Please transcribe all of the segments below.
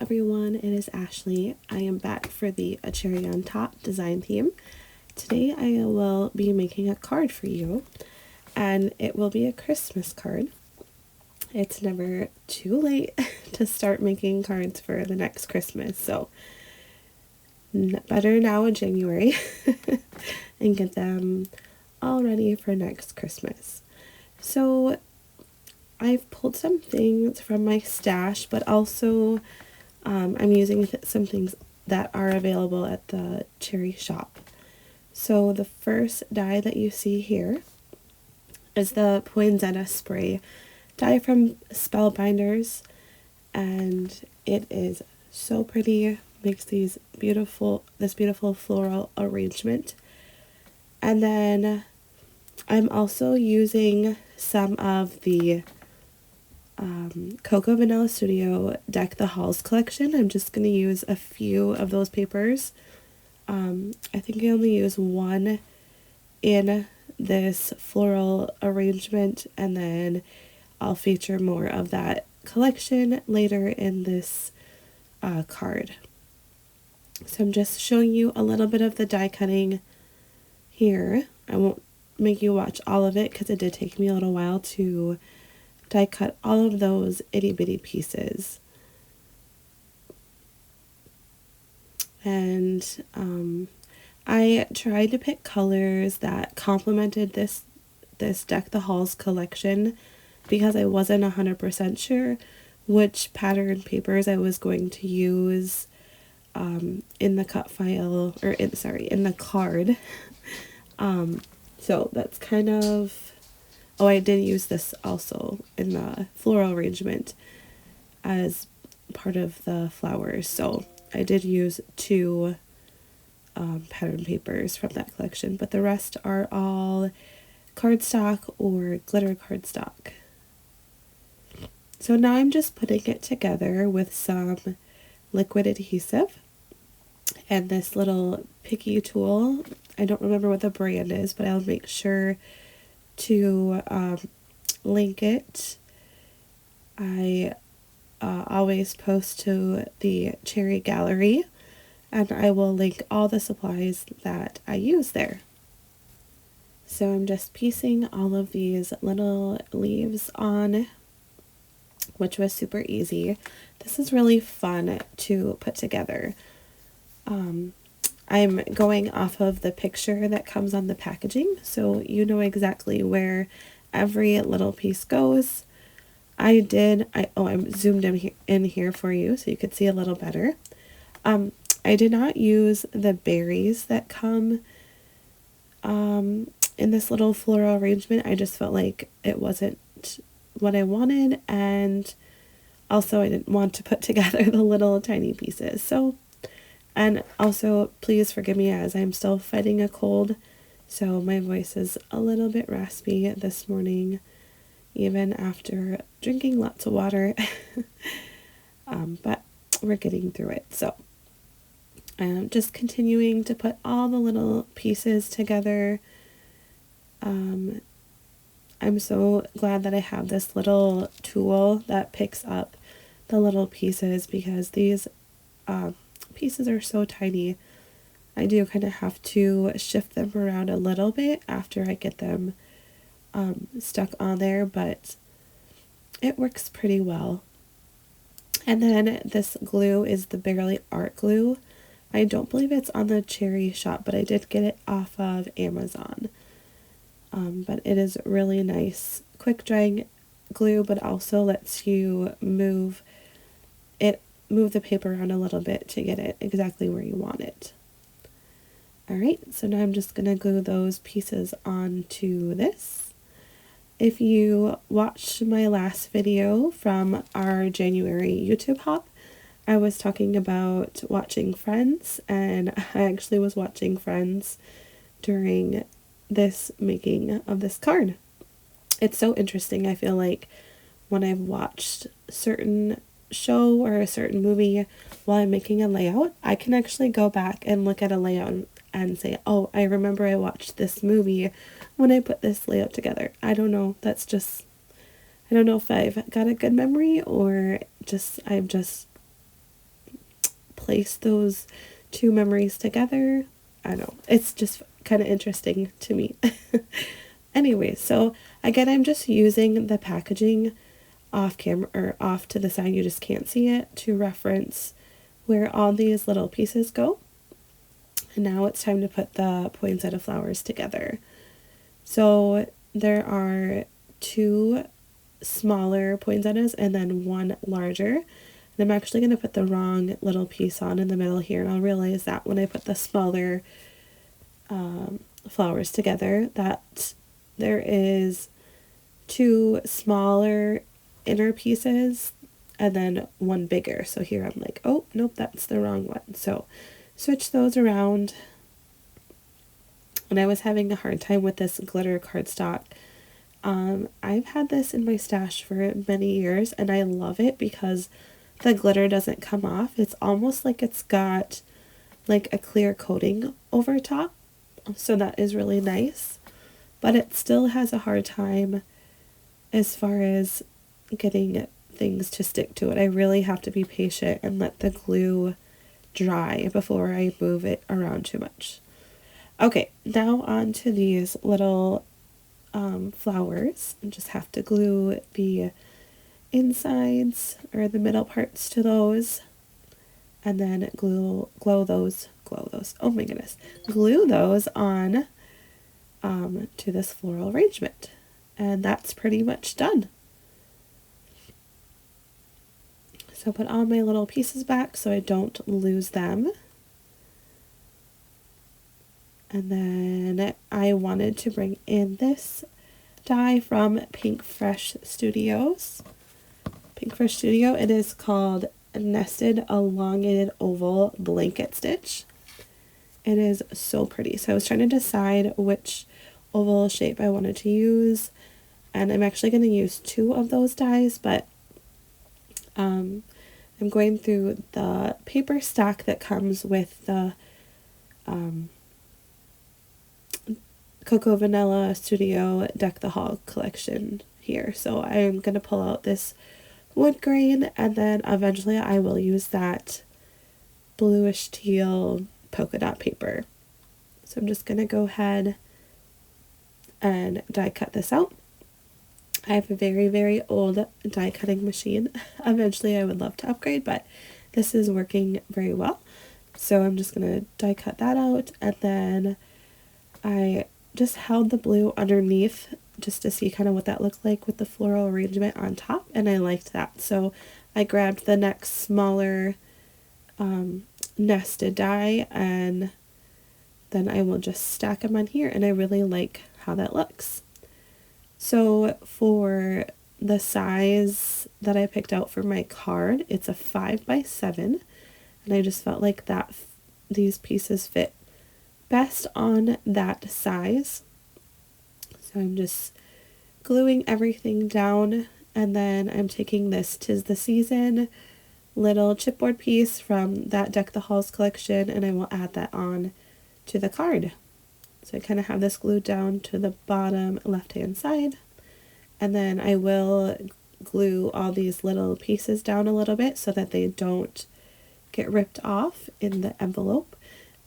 everyone, it is Ashley. I am back for the A Cherry on Top design theme. Today I will be making a card for you, and it will be a Christmas card. It's never too late to start making cards for the next Christmas, so better now in January and get them all ready for next Christmas. So I've pulled some things from my stash, but also I'm using some things that are available at the cherry shop. So the first die that you see here is the Poinsettia spray die from Spellbinders, and it is so pretty. Makes this beautiful floral arrangement. And then I'm also using some of the Cocoa Vanilla Studio Deck the Halls collection. I'm just going to use a few of those papers. I think I only use one in this floral arrangement, and then I'll feature more of that collection later in this card. So I'm just showing you a little bit of the die cutting here. I won't make you watch all of it because it did take me a little while to die cut all of those itty bitty pieces. And I tried to pick colors that complemented this Deck the Halls collection because I wasn't 100% sure which pattern papers I was going to use in the cut file, or in the card. So that's kind of, I did use this also in the floral arrangement as part of the flowers. So I did use two pattern papers from that collection, but the rest are all cardstock or glitter cardstock. So now I'm just putting it together with some liquid adhesive and this little picky tool. I don't remember what the brand is, but I'll make sure to link it. I always post to the Cherry Gallery, and I will link all the supplies that I use there. So I'm just piecing all of these little leaves on, which was super easy. This is really fun to put together. I'm going off of the picture that comes on the packaging, so you know exactly where every little piece goes. I'm zoomed in here for you so you could see a little better. I did not use the berries that come in this little floral arrangement. I just felt like it wasn't what I wanted, and also I didn't want to put together the little tiny pieces. And also please forgive me as I'm still fighting a cold, so my voice is a little bit raspy this morning, even after drinking lots of water. But we're getting through it. So I'm just continuing to put all the little pieces together. I'm so glad that I have this little tool that picks up the little pieces, because these pieces are so tiny. I do kind of have to shift them around a little bit after I get them stuck on there, but it works pretty well. And then this glue is the Barely Art glue. I don't believe it's on the Cherry shop, but I did get it off of Amazon. But it is really nice, quick drying glue, but also lets you move the paper around a little bit to get it exactly where you want it. Alright, so now I'm just going to glue those pieces onto this. If you watched my last video from our January YouTube hop, I was talking about watching Friends, and I actually was watching Friends during this making of this card. It's so interesting. I feel like when I've watched a certain show or a certain movie while I'm making a layout, I can actually go back and look at a layout and say, oh, I remember I watched this movie when I put this layout together. I don't know. I don't know if I've got a good memory or I'm just place those two memories together. I don't know. It's just kind of interesting to me. Anyway, so again, I'm just using the packaging off camera or off to the side, you just can't see it, to reference where all these little pieces go. And now it's time to put the poinsettia flowers together. So there are two smaller poinsettias and then one larger. And I'm actually going to put the wrong little piece on in the middle here, and I'll realize that when I put the smaller flowers together, that there is two smaller inner pieces and then one bigger. So here I'm like, oh, nope, that's the wrong one. So switch those around. And I was having a hard time with this glitter cardstock. I've had this in my stash for many years, and I love it because the glitter doesn't come off. It's almost like it's got like a clear coating over top. So that is really nice. But it still has a hard time as far as getting things to stick to it. I really have to be patient and let the glue dry before I move it around too much. Okay, now on to these little flowers. I just have to glue the insides or the middle parts to those, and then glue those, oh my goodness, glue those on to this floral arrangement. And that's pretty much done. So put all my little pieces back so I don't lose them. And then I wanted to bring in this die from Pinkfresh Studios. Pinkfresh Studio, it is called Nested Elongated Oval Blanket Stitch. It is so pretty. So I was trying to decide which oval shape I wanted to use, and I'm actually going to use two of those dies, but I'm going through the paper stack that comes with the Cocoa Vanilla Studio Deck the Hall collection here. So I'm going to pull out this wood grain, and then eventually I will use that bluish teal polka dot paper. So I'm just going to go ahead and die cut this out. I have a very, very old die cutting machine. Eventually I would love to upgrade, but this is working very well. So I'm just going to die cut that out, and then I just held the blue underneath just to see kind of what that looked like with the floral arrangement on top, and I liked that. So I grabbed the next smaller nested die, and then I will just stack them on here, and I really like how that looks. So for the size that I picked out for my card, it's a 5x7, and I just felt like that these pieces fit best on that size. So I'm just gluing everything down, and then I'm taking this 'Tis the Season little chipboard piece from that Deck the Halls collection, and I will add that on to the card. So I kind of have this glued down to the bottom left hand side, and then I will glue all these little pieces down a little bit so that they don't get ripped off in the envelope.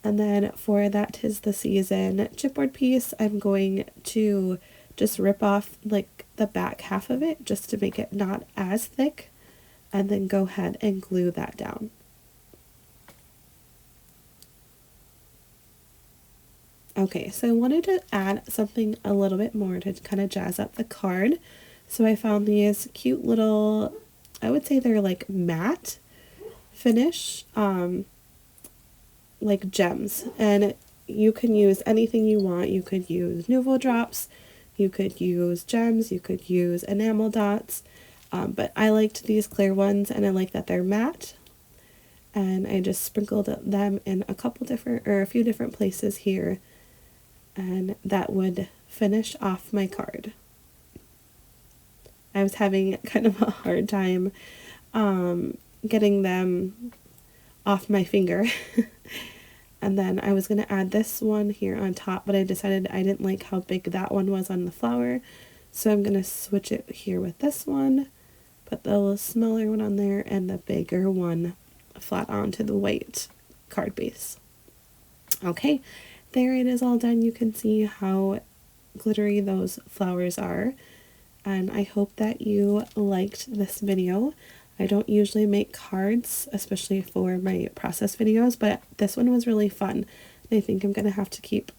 And then for that 'Tis the Season chipboard piece, I'm going to just rip off like the back half of it just to make it not as thick, and then go ahead and glue that down. Okay, so I wanted to add something a little bit more to kind of jazz up the card. So I found these cute little, I would say they're like matte finish, like gems, and you can use anything you want. You could use Nuvo drops, you could use gems, you could use enamel dots, but I liked these clear ones, and I like that they're matte, and I just sprinkled them in a few different places here, and that would finish off my card. I was having kind of a hard time getting them off my finger. And then I was going to add this one here on top, but I decided I didn't like how big that one was on the flower, so I'm going to switch it here with this one, put the little smaller one on there and the bigger one flat onto the white card base. Okay, there it is all done. You can see how glittery those flowers are, and I hope that you liked this video. I don't usually make cards, especially for my process videos, but this one was really fun. I think I'm going to have to keep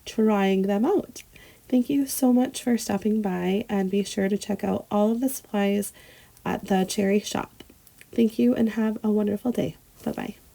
trying them out. Thank you so much for stopping by, and be sure to check out all of the supplies at the Cherry shop. Thank you and have a wonderful day. Bye-bye.